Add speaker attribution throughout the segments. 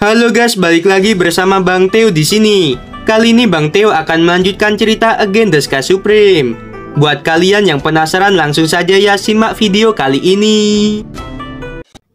Speaker 1: Halo guys, balik lagi bersama Bang Theo di sini. Kali ini Bang Theo akan melanjutkan cerita Again the Sky Supreme. Buat kalian yang penasaran, langsung saja ya simak video kali ini.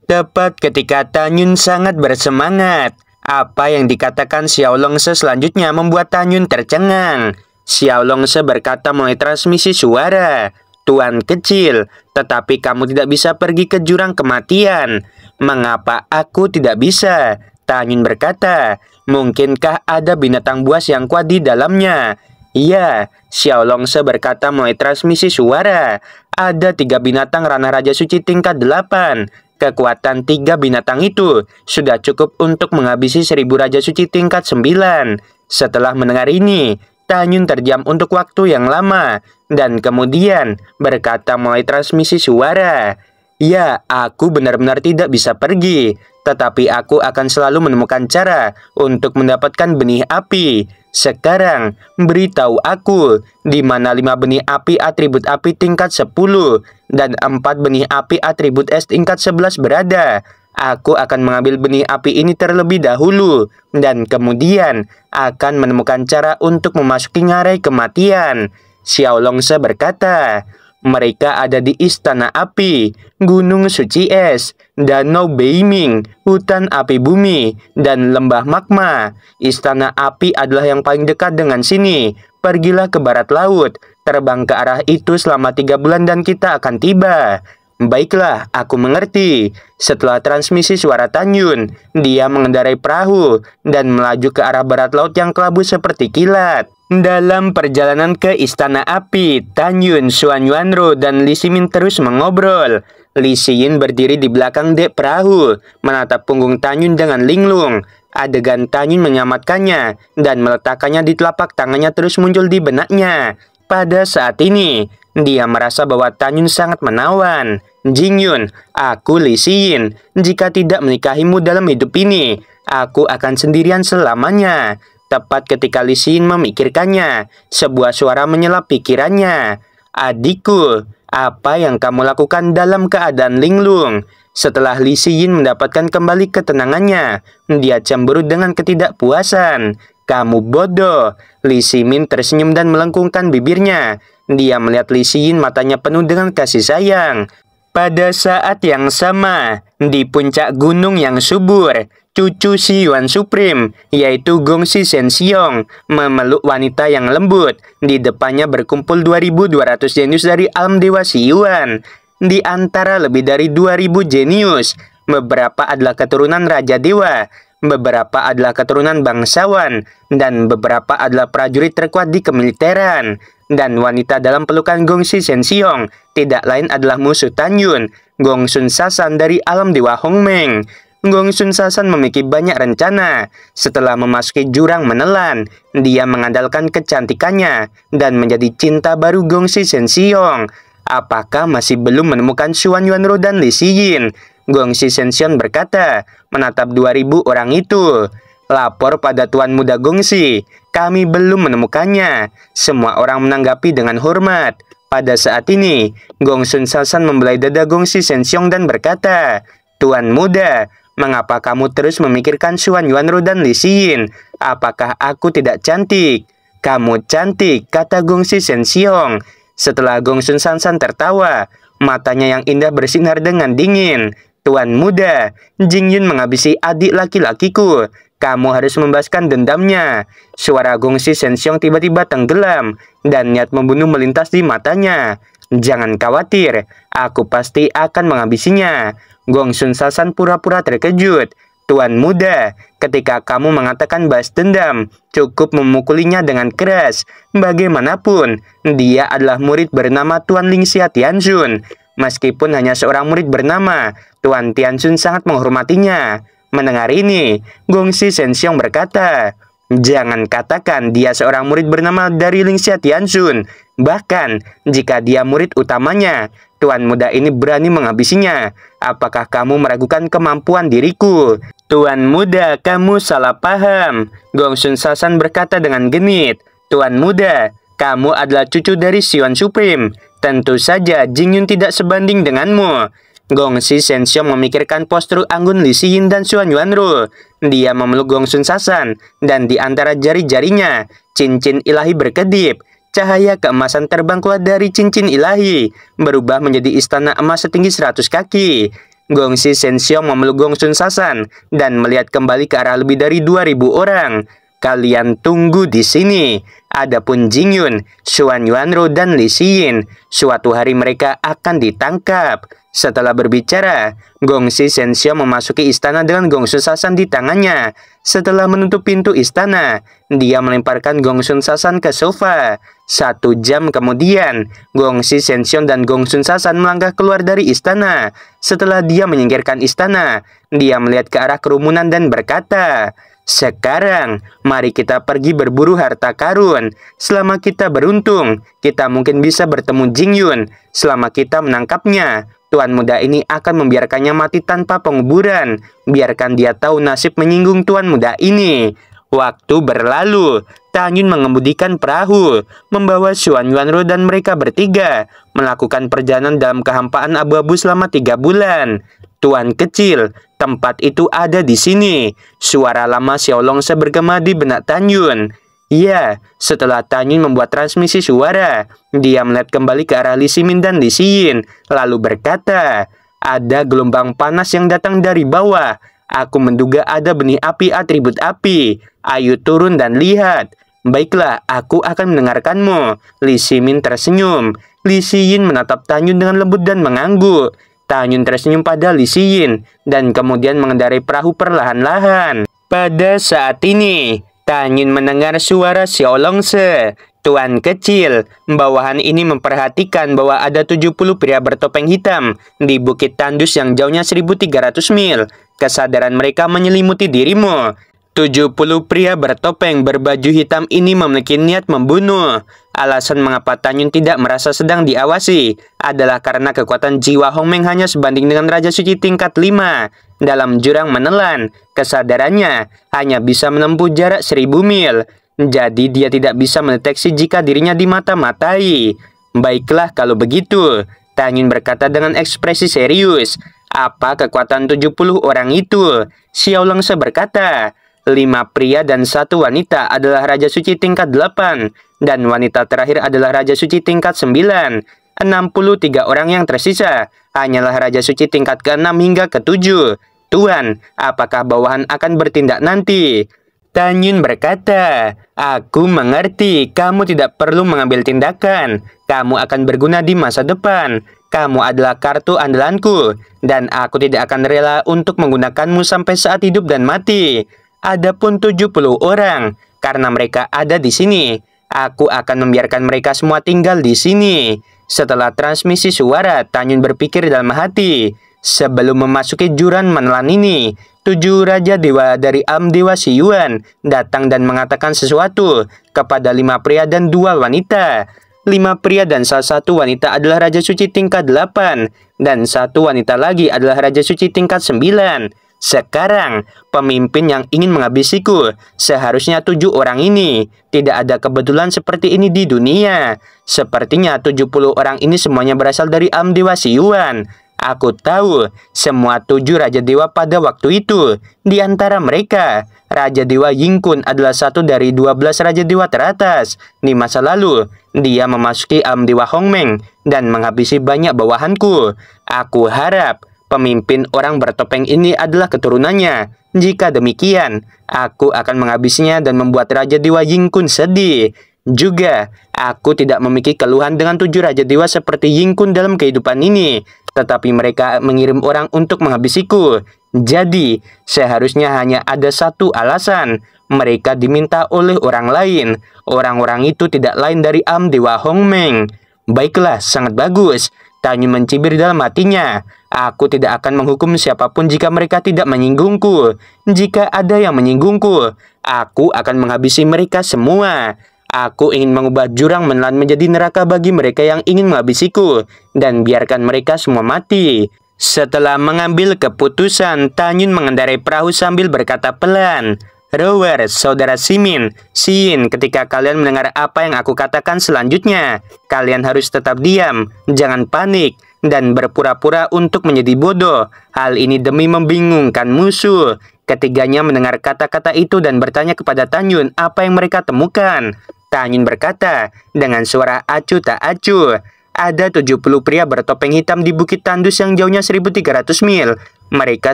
Speaker 1: Tepat ketika Tanyun sangat bersemangat, apa yang dikatakan Xiao Longse selanjutnya membuat Tanyun tercengang. Xiao Longse berkata melalui transmisi suara, "Tuan kecil, tetapi kamu tidak bisa pergi ke jurang kematian. Mengapa aku tidak bisa?" Tanyun berkata, "Mungkinkah ada binatang buas yang kuat di dalamnya?" "Iya," Xiao Longse berkata melalui transmisi suara, "ada 3 binatang ranah Raja Suci tingkat 8. Kekuatan 3 binatang itu sudah cukup untuk menghabisi 1000 Raja Suci tingkat 9. Setelah mendengar ini, Tanyun terdiam untuk waktu yang lama, dan kemudian berkata melalui transmisi suara, "Ya, aku benar-benar tidak bisa pergi, tetapi aku akan selalu menemukan cara untuk mendapatkan benih api. Sekarang, beritahu aku, di mana 5 benih api atribut api tingkat 10 dan 4 benih api atribut es tingkat 11 berada. Aku akan mengambil benih api ini terlebih dahulu, dan kemudian akan menemukan cara untuk memasuki ngarai kematian." Xiao Longse berkata, "Mereka ada di Istana Api, Gunung Suci Es, Danau Beiming, Hutan Api Bumi, dan Lembah Magma. Istana Api adalah yang paling dekat dengan sini. Pergilah ke barat laut, terbang ke arah itu selama 3 bulan dan kita akan tiba." "Baiklah, aku mengerti." Setelah transmisi suara Tanyun, dia mengendarai perahu dan melaju ke arah barat laut yang kelabu seperti kilat. Dalam perjalanan ke Istana Api, Tanyun, Xuan Yuanro, dan Li Ximin terus mengobrol. Li Xiyin berdiri di belakang dek perahu, menatap punggung Tanyun dengan linglung. Adegan Tanyun menyelamatkannya dan meletakkannya di telapak tangannya terus muncul di benaknya. Pada saat ini, dia merasa bahwa Tanyun sangat menawan. "Jingyun, aku Li Xiyin. Jika tidak menikahimu dalam hidup ini, aku akan sendirian selamanya." Tepat ketika Li Xiyin memikirkannya, sebuah suara menyelap pikirannya. "Adikku, apa yang kamu lakukan dalam keadaan linglung?" Setelah Li Xiyin mendapatkan kembali ketenangannya, dia cemburu dengan ketidakpuasan. "Kamu bodoh." Li Ximin tersenyum dan melengkungkan bibirnya. Dia melihat Li Xiyin, matanya penuh dengan kasih sayang. Pada saat yang sama, di puncak gunung yang subur, cucu Xi Yuan Supreme, yaitu Gongxi Shenxiong, memeluk wanita yang lembut. Di depannya berkumpul 2.200 jenius dari alam dewa Xi Yuan. Di antara lebih dari 2.000 jenius, beberapa adalah keturunan Raja Dewa, beberapa adalah keturunan bangsawan, dan beberapa adalah prajurit terkuat di kemiliteran. Dan wanita dalam pelukan Gongxi Shenxiong tidak lain adalah musuh Tanyun, Gongsun Sasan dari alam dewa Hongmeng. Gongsun Sasan memiliki banyak rencana. Setelah memasuki jurang menelan, dia mengandalkan kecantikannya dan menjadi cinta baru Gongxi Shenxiong. "Apakah masih belum menemukan Xuan Yuanro dan Li Xiyin?" Gongxi Shenxiong berkata, menatap 2.000 orang itu. "Lapor pada Tuan Muda Gongxi, kami belum menemukannya." Semua orang menanggapi dengan hormat. Pada saat ini, Gongsun Sasan membelai dada Gongxi Shenxiong dan berkata, "Tuan Muda, mengapa kamu terus memikirkan Xuan Yuanro dan Li Xiyin? Apakah aku tidak cantik?" "Kamu cantik," kata Gongxi Shenxiong. Setelah Gongsun Sasan tertawa, matanya yang indah bersinar dengan dingin. "Tuan Muda, Jingyun menghabisi adik laki-lakiku. Kamu harus membahaskan dendamnya." Suara Gongxi Shenxiong tiba-tiba tenggelam, dan niat membunuh melintas di matanya. "Jangan khawatir, aku pasti akan menghabisinya." Gongsun Sasan pura-pura terkejut. "Tuan Muda, ketika kamu mengatakan balas dendam, cukup memukulinya dengan keras. Bagaimanapun, dia adalah murid bernama Tuan Lingxia Tianxun. Meskipun hanya seorang murid bernama, Tuan Tianxun sangat menghormatinya." Mendengar ini, Gongxi Shenxiong berkata, "Jangan katakan dia seorang murid bernama dari Lingxia Tianxun. Bahkan, jika dia murid utamanya, Tuan Muda ini berani menghabisinya. Apakah kamu meragukan kemampuan diriku?" "Tuan Muda, kamu salah paham." Gongsun Sasan berkata dengan genit. "Tuan Muda, kamu adalah cucu dari Xi Yuan Supreme. Tentu saja Jingyun tidak sebanding denganmu." Gongsi Shenxiong memikirkan postur anggun Li Xiyin dan Xuan Yuanru. Dia memeluk Gongsun Sasan, dan di antara jari-jarinya, cincin ilahi berkedip. Cahaya keemasan terbang keluar dari cincin ilahi, berubah menjadi istana emas setinggi 100 kaki. Gongsi Shenxiong memeluk Gongsun Sasan, dan melihat kembali ke arah lebih dari 2000 orang. Kalian tunggu di sini. Adapun Jingyun, Xuan Yuanru, dan Li Xiyin, suatu hari mereka akan ditangkap. Setelah berbicara, Gongsi Shenxiong memasuki istana dengan Gongsun Sasan di tangannya. Setelah menutup pintu istana, dia melemparkan Gongsun Sasan ke sofa. 1 jam kemudian, Gongsi Shenxiong dan Gongsun Sasan melangkah keluar dari istana. Setelah dia menyingkirkan istana, dia melihat ke arah kerumunan dan berkata, "Sekarang, mari kita pergi berburu harta karun. Selama kita beruntung, kita mungkin bisa bertemu Jingyun. Selama kita menangkapnya, tuan muda ini akan membiarkannya mati tanpa penguburan. Biarkan dia tahu nasib menyinggung tuan muda ini." Waktu berlalu, Tanyun mengemudikan perahu, membawa Xuan Yuanru dan mereka bertiga melakukan perjalanan dalam kehampaan abu-abu selama 3 bulan. "Tuan kecil, tempat itu ada di sini." Suara lama Xiaolongse bergema di benak Tanyun. Ya, setelah Tanyun membuat transmisi suara, dia melihat kembali ke arah Li Ximin dan Li Xiyin, lalu berkata, "Ada gelombang panas yang datang dari bawah. Aku menduga ada benih api atribut api. Ayo turun dan lihat." "Baiklah, aku akan mendengarkanmu." Li Ximin tersenyum. Li Xiyin menatap Tanyun dengan lembut dan mengangguk. Tanyun tersenyum pada Li Xiyin dan kemudian mengendarai perahu perlahan-lahan. Pada saat ini, Tanyun mendengar suara Xiaolongse. "Tuan kecil, bawahan ini memperhatikan bahwa ada 70 pria bertopeng hitam di Bukit Tandus yang jauhnya 1300 mil. Kesadaran mereka menyelimuti dirimu. 70 pria bertopeng berbaju hitam ini memiliki niat membunuh." Alasan mengapa Tanyun tidak merasa sedang diawasi adalah karena kekuatan jiwa Hongmeng hanya sebanding dengan Raja Suci tingkat 5. Dalam jurang menelan, kesadarannya hanya bisa menempuh jarak 1000 mil. Jadi dia tidak bisa mendeteksi jika dirinya dimata-matai. "Baiklah kalau begitu," Tanyun berkata dengan ekspresi serius. "Apa kekuatan 70 orang itu?" Xiaolongse berkata, 5 pria dan 1 wanita adalah Raja Suci tingkat 8, dan wanita terakhir adalah Raja Suci tingkat 9. 63 orang yang tersisa hanyalah Raja Suci tingkat ke-6 hingga ke-7. "Tuan, apakah bawahan akan bertindak nanti?" Tanyun berkata, "Aku mengerti, kamu tidak perlu mengambil tindakan. Kamu akan berguna di masa depan. Kamu adalah kartu andalanku, dan aku tidak akan rela untuk menggunakanmu sampai saat hidup dan mati. Adapun 70 orang, karena mereka ada di sini, aku akan membiarkan mereka semua tinggal di sini." Setelah transmisi suara, Tanyun berpikir dalam hati, sebelum memasuki jurang menelan ini, 7 Raja Dewa dari alam Dewa Xiyuan datang dan mengatakan sesuatu kepada 5 pria dan 2 wanita. 5 pria dan salah 1 wanita adalah Raja Suci tingkat 8, dan 1 wanita lagi adalah Raja Suci tingkat 9. Sekarang, pemimpin yang ingin menghabisiku, seharusnya 7 orang ini. Tidak ada kebetulan seperti ini di dunia. Sepertinya 70 orang ini semuanya berasal dari alam Dewa Xiyuan. Aku tahu semua 7 Raja Dewa pada waktu itu. Di antara mereka, Raja Dewa Yingkun adalah satu dari 12 Raja Dewa teratas. Di masa lalu, dia memasuki alam Dewa Hongmeng dan menghabisi banyak bawahanku. Aku harap pemimpin orang bertopeng ini adalah keturunannya. Jika demikian, aku akan menghabisinya dan membuat Raja Dewa Yingkun sedih. Juga, aku tidak memiliki keluhan dengan 7 Raja Dewa seperti Yingkun dalam kehidupan ini. Tetapi mereka mengirim orang untuk menghabisiku. Jadi, seharusnya hanya ada satu alasan. Mereka diminta oleh orang lain. Orang-orang itu tidak lain dari alam Dewa Hongmeng. Baiklah, sangat bagus. Tanyun mencibir dalam hatinya. Aku tidak akan menghukum siapapun jika mereka tidak menyinggungku. Jika ada yang menyinggungku, aku akan menghabisi mereka semua. Aku ingin mengubah jurang menelan menjadi neraka bagi mereka yang ingin menghabisiku, dan biarkan mereka semua mati. Setelah mengambil keputusan, Tanyun mengendarai perahu sambil berkata pelan, "Rower, saudara Ximin, Xiyin, ketika kalian mendengar apa yang aku katakan selanjutnya, kalian harus tetap diam, jangan panik, dan berpura-pura untuk menjadi bodoh. Hal ini demi membingungkan musuh. Ketiganya mendengar kata-kata itu dan bertanya kepada Tanyun apa yang mereka temukan. Tanyun berkata dengan suara acuh tak acuh, ada 70 pria bertopeng hitam di Bukit Tandus yang jauhnya 1300 mil. Mereka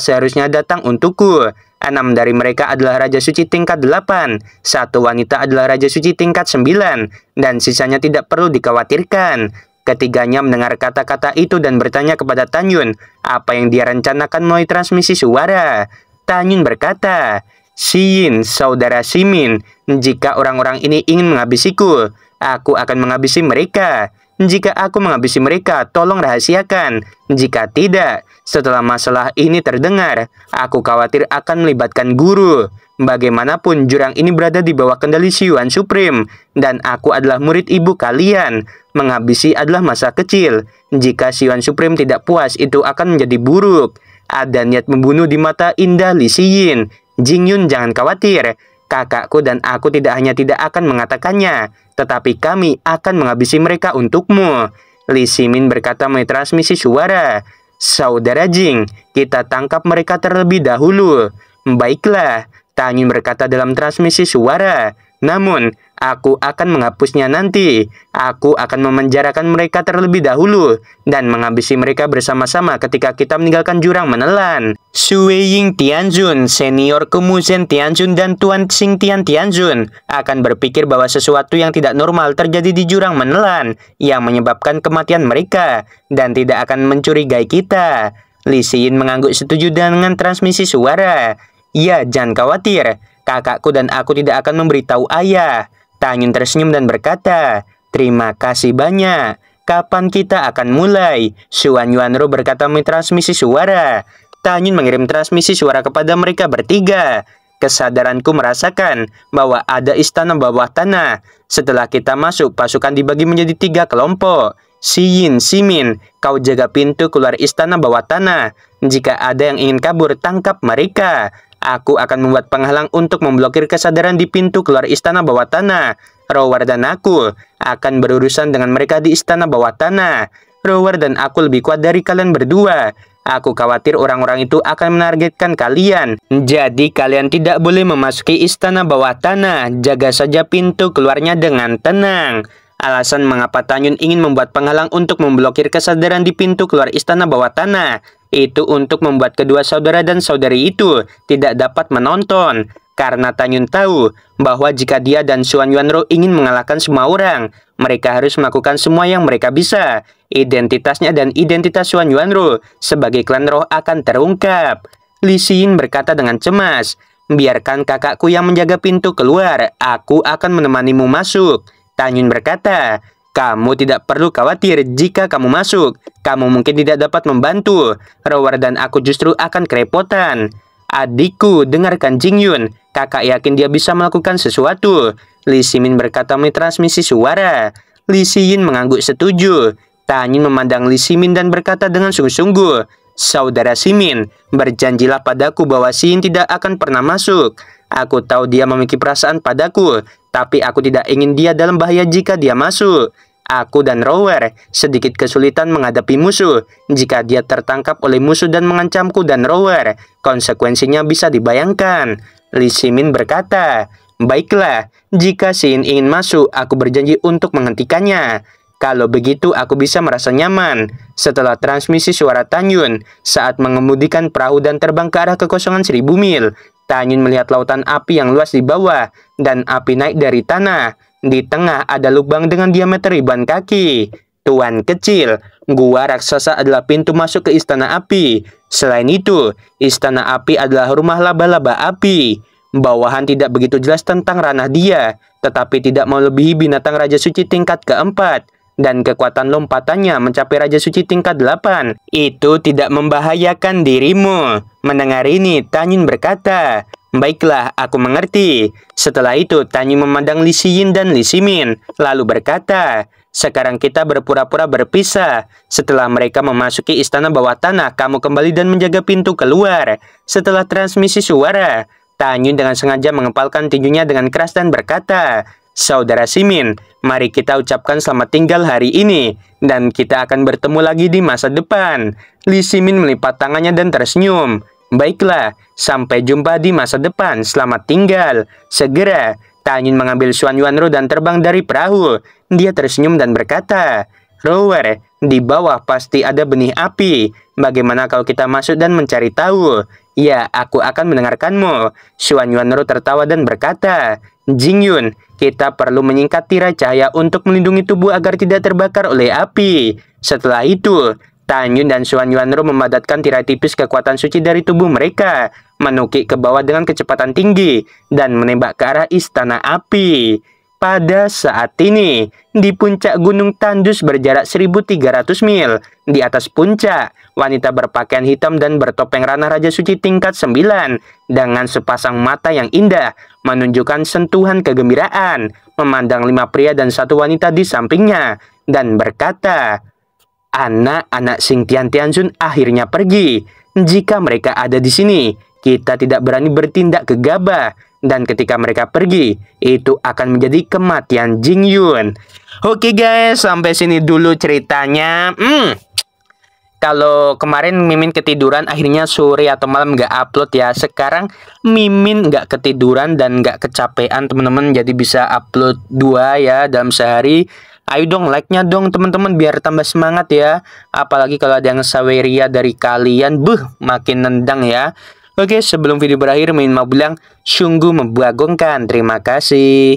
Speaker 1: seharusnya datang untukku. 6 dari mereka adalah Raja Suci tingkat 8, 1 wanita adalah Raja Suci tingkat 9, dan sisanya tidak perlu dikhawatirkan. Ketiganya mendengar kata-kata itu dan bertanya kepada Tanyun apa yang dia rencanakan melalui transmisi suara. Tanyun berkata, Siyin, saudara Simin, jika orang-orang ini ingin menghabisiku, aku akan menghabisi mereka. Jika aku menghabisi mereka, tolong rahasiakan. Jika tidak, setelah masalah ini terdengar, aku khawatir akan melibatkan guru. Bagaimanapun, jurang ini berada di bawah kendali Xiyuan Supreme, dan aku adalah murid ibu kalian. Menghabisi adalah masa kecil. Jika Xiyuan Supreme tidak puas, itu akan menjadi buruk. Ada niat membunuh di mata indah Li Xiyin. Jingyun, jangan khawatir. Kakakku dan aku tidak hanya tidak akan mengatakannya, tetapi kami akan menghabisi mereka untukmu. Li Ximin berkata melalui transmisi suara, Saudara Jing, kita tangkap mereka terlebih dahulu. Baiklah, Tanyun berkata dalam transmisi suara. Namun, aku akan menghapusnya nanti. Aku akan memenjarakan mereka terlebih dahulu dan menghabisi mereka bersama-sama ketika kita meninggalkan jurang menelan. Shuiying Tianjun, senior Kumuzen Tianjun dan Tuan Xingtian Tianjun akan berpikir bahwa sesuatu yang tidak normal terjadi di jurang menelan yang menyebabkan kematian mereka dan tidak akan mencurigai kita. Li Xiyin mengangguk setuju dengan transmisi suara. Ya, jangan khawatir. Kakakku dan aku tidak akan memberitahu ayah. Tanyun tersenyum dan berkata, terima kasih banyak. Kapan kita akan mulai? Xuan Yuanro berkata melalui transmisi suara. Tanyun mengirim transmisi suara kepada mereka bertiga. Kesadaranku merasakan bahwa ada istana bawah tanah. Setelah kita masuk, pasukan dibagi menjadi 3 kelompok. Siyin, Simin, kau jaga pintu keluar istana bawah tanah. Jika ada yang ingin kabur, tangkap mereka. Aku akan membuat penghalang untuk memblokir kesadaran di pintu keluar istana bawah tanah. Rower dan aku akan berurusan dengan mereka di istana bawah tanah. Rower dan aku lebih kuat dari kalian berdua. Aku khawatir orang-orang itu akan menargetkan kalian. Jadi kalian tidak boleh memasuki istana bawah tanah. Jaga saja pintu keluarnya dengan tenang. Alasan mengapa Tanyun ingin membuat penghalang untuk memblokir kesadaran di pintu keluar istana bawah tanah itu untuk membuat kedua saudara dan saudari itu tidak dapat menonton. Karena Tanyun tahu bahwa jika dia dan Xuan Yuanro ingin mengalahkan semua orang, mereka harus melakukan semua yang mereka bisa. Identitasnya dan identitas Xuan Yuanro sebagai klan roh akan terungkap. Li Xiyin berkata dengan cemas, biarkan kakakku yang menjaga pintu keluar, aku akan menemanimu masuk. Tanyun berkata, kamu tidak perlu khawatir jika kamu masuk. Kamu mungkin tidak dapat membantu. Rower dan aku justru akan kerepotan. Adikku, dengarkan Jingyun. Kakak yakin dia bisa melakukan sesuatu. Li Ximin berkata melalui transmisi suara. Li Xiyin mengangguk setuju. Tanyun memandang Li Ximin dan berkata dengan sungguh-sungguh, Saudara Ximin, berjanjilah padaku bahwa Xiyin tidak akan pernah masuk. Aku tahu dia memiliki perasaan padaku, tapi aku tidak ingin dia dalam bahaya jika dia masuk. Aku dan Rower sedikit kesulitan menghadapi musuh. Jika dia tertangkap oleh musuh dan mengancamku dan Rower, konsekuensinya bisa dibayangkan. Li Ximin berkata, baiklah, jika Xiyin ingin masuk, aku berjanji untuk menghentikannya. Kalau begitu, aku bisa merasa nyaman. Setelah transmisi suara Tanyun, saat mengemudikan perahu dan terbang ke arah kekosongan 1000 mil, Tanyun melihat lautan api yang luas di bawah, dan api naik dari tanah. Di tengah ada lubang dengan diameter ribuan kaki. Tuan kecil, gua raksasa adalah pintu masuk ke istana api. Selain itu, istana api adalah rumah laba-laba api. Bawahan tidak begitu jelas tentang ranah dia, tetapi tidak melebihi binatang Raja Suci tingkat keempat. Dan kekuatan lompatannya mencapai Raja Suci tingkat 8. Itu tidak membahayakan dirimu. Mendengar ini, Tanyun berkata, baiklah, aku mengerti. Setelah itu, Tanyun memandang Li Xiyin dan Li Ximin, lalu berkata, sekarang kita berpura-pura berpisah. Setelah mereka memasuki istana bawah tanah, kamu kembali dan menjaga pintu keluar. Setelah transmisi suara, Tanyun dengan sengaja mengepalkan tinjunya dengan keras dan berkata, Saudara Simin, mari kita ucapkan selamat tinggal hari ini, dan kita akan bertemu lagi di masa depan. Li Simin melipat tangannya dan tersenyum. Baiklah, sampai jumpa di masa depan. Selamat tinggal. Segera, Tanyun mengambil Xuan Yuanro dan terbang dari perahu. Dia tersenyum dan berkata, "Rower, di bawah pasti ada benih api. Bagaimana kalau kita masuk dan mencari tahu?" "Ya, aku akan mendengarkanmu." Xuan Yuanro tertawa dan berkata, "Jingyun, kita perlu menyingkat tirai cahaya untuk melindungi tubuh agar tidak terbakar oleh api." Setelah itu, Tanyun dan Xuan Yuanro memadatkan tirai tipis kekuatan suci dari tubuh mereka, menukik ke bawah dengan kecepatan tinggi, dan menembak ke arah istana api. Pada saat ini, di puncak Gunung Tandus berjarak 1.300 mil, di atas puncak, wanita berpakaian hitam dan bertopeng ranah Raja Suci tingkat 9, dengan sepasang mata yang indah, menunjukkan sentuhan kegembiraan, memandang 5 pria dan 1 wanita di sampingnya, dan berkata, "Anak-anak Xing Tian Tianzun akhirnya pergi. Jika mereka ada di sini, kita tidak berani bertindak gegabah. Dan ketika mereka pergi, itu akan menjadi kematian Jingyun." Oke guys, sampai sini dulu ceritanya. Kalau kemarin Mimin ketiduran, akhirnya sore atau malam nggak upload ya. Sekarang Mimin nggak ketiduran dan nggak kecapean teman-teman, jadi bisa upload 2 ya dalam sehari. Ayo dong, like-nya dong teman-teman biar tambah semangat ya. Apalagi kalau ada yang saweria dari kalian, makin nendang ya. Oke, sebelum video berakhir, Mimin mau bilang sungguh membagongkan. Terima kasih.